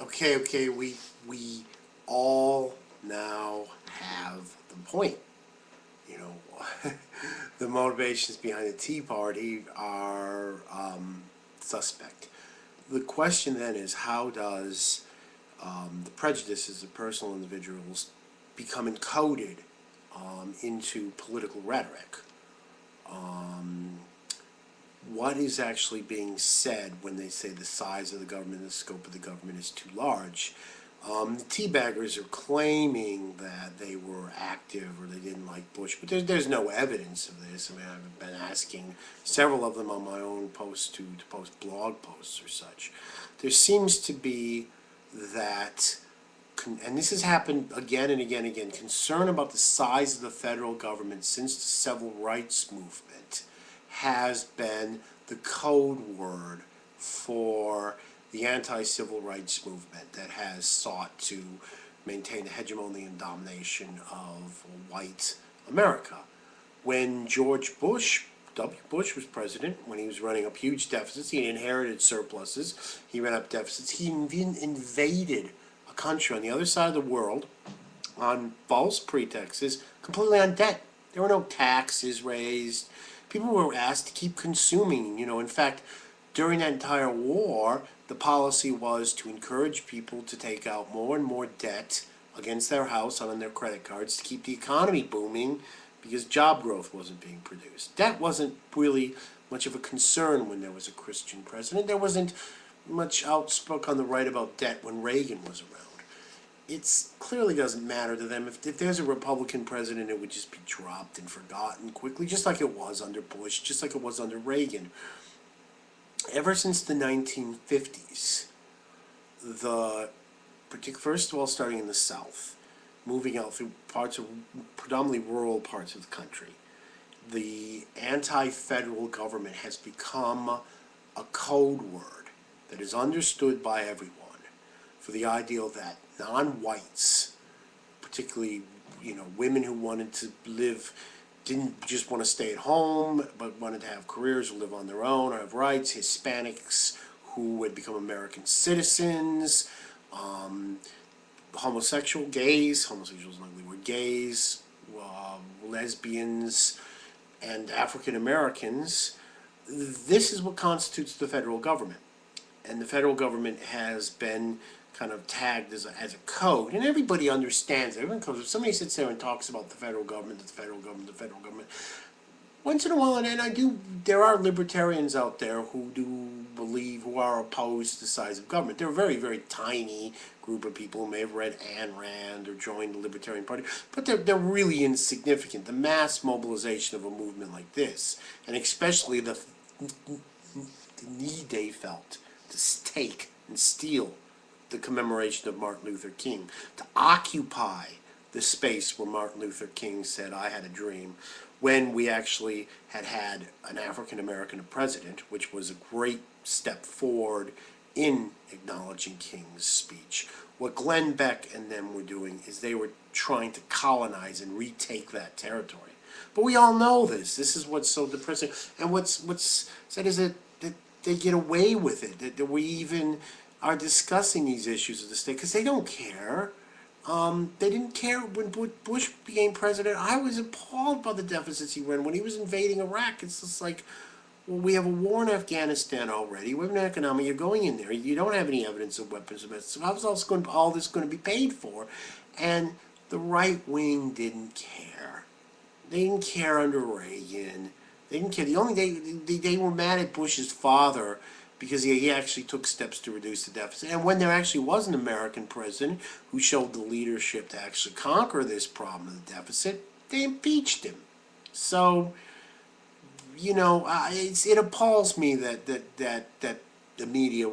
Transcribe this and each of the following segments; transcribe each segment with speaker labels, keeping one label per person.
Speaker 1: Okay, we all now have the point. You know, the motivations behind the Tea Party are suspect. The question then is, how does the prejudices of personal individuals become encoded into political rhetoric? What is actually being said when they say the size of the government, the scope of the government is too large? The Teabaggers are claiming that they were active or they didn't like Bush, but there's no evidence of this. I mean, I've been asking several of them on my own posts to post blog posts or such. There seems to be that, and this has happened again and again and again, concern about the size of the federal government since the civil rights movement has been the code word for the anti-civil rights movement that has sought to maintain the hegemony and domination of white America. When George Bush, W. Bush was president, when he was running up huge deficits, he inherited surpluses, he ran up deficits, he invaded a country on the other side of the world on false pretexts, completely on debt. There were no taxes raised. People were asked to keep consuming. In fact, during that entire war, the policy was to encourage people to take out more and more debt against their house on their credit cards to keep the economy booming because job growth wasn't being produced. That wasn't really much of a concern when there was a Christian president. There wasn't much outspoke on the right about debt when Reagan was around. It clearly doesn't matter to them. If there's a Republican president, it would just be dropped and forgotten quickly, just like it was under Bush, just like it was under Reagan. Ever since the 1950s, first of all, starting in the South, moving out through parts of predominantly rural parts of the country, the anti-federal government has become a code word that is understood by everyone for the ideal that non-whites, particularly women who wanted to live, didn't just want to stay at home, but wanted to have careers or live on their own or have rights, Hispanics who had become American citizens, homosexuals were gays, lesbians, and African Americans. This is what constitutes the federal government. And the federal government has been kind of tagged as a code, and everybody understands it. If somebody sits there and talks about the federal government, once in a while, there are libertarians out there who are opposed to the size of government. They're a very, very tiny group of people who may have read Ayn Rand or joined the Libertarian Party, but they're really insignificant. The mass mobilization of a movement like this, and especially the need they felt to take and steal the commemoration of Martin Luther King, to occupy the space where Martin Luther King said, "I had a dream," when we actually had an African American president, which was a great step forward in acknowledging King's speech. What Glenn Beck and them were doing is they were trying to colonize and retake that territory. But we all know this. This is what's so depressing. And what's said is that they get away with it, that we even are discussing these issues of the state, because they don't care. They didn't care when Bush became president. I was appalled by the deficits he ran when he was invading Iraq. It's just like, well, we have a war in Afghanistan already. We have an economy. You're going in there. You don't have any evidence of weapons of mass. So how's all this going to be paid for? And the right wing didn't care. They didn't care under Reagan. They didn't care. They were mad at Bush's father because he actually took steps to reduce the deficit. And when there actually was an American president who showed the leadership to actually conquer this problem of the deficit, they impeached him. So, it appalls me that the media,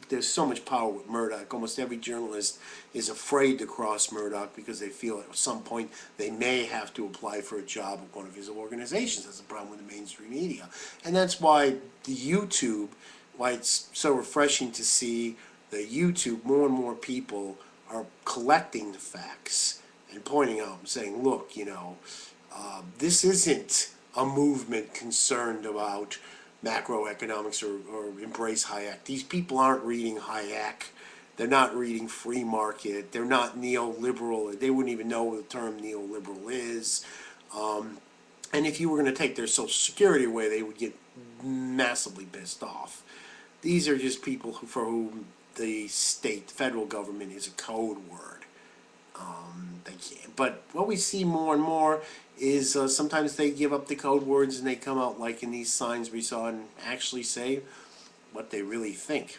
Speaker 1: there's so much power with Murdoch. Almost every journalist is afraid to cross Murdoch because they feel at some point they may have to apply for a job at one of his organizations. That's the problem with the mainstream media. And that's why why it's so refreshing to see that YouTube, more and more people are collecting the facts and pointing out and saying, look, this isn't a movement concerned about macroeconomics or embrace Hayek. These people aren't reading Hayek. They're not reading free market. They're not neoliberal. They wouldn't even know what the term neoliberal is. And if you were going to take their Social Security away, they would get massively pissed off. These are just people for whom the state, federal government is a code word. They can't. But what we see more and more is sometimes they give up the code words and they come out like in these signs we saw and actually say what they really think.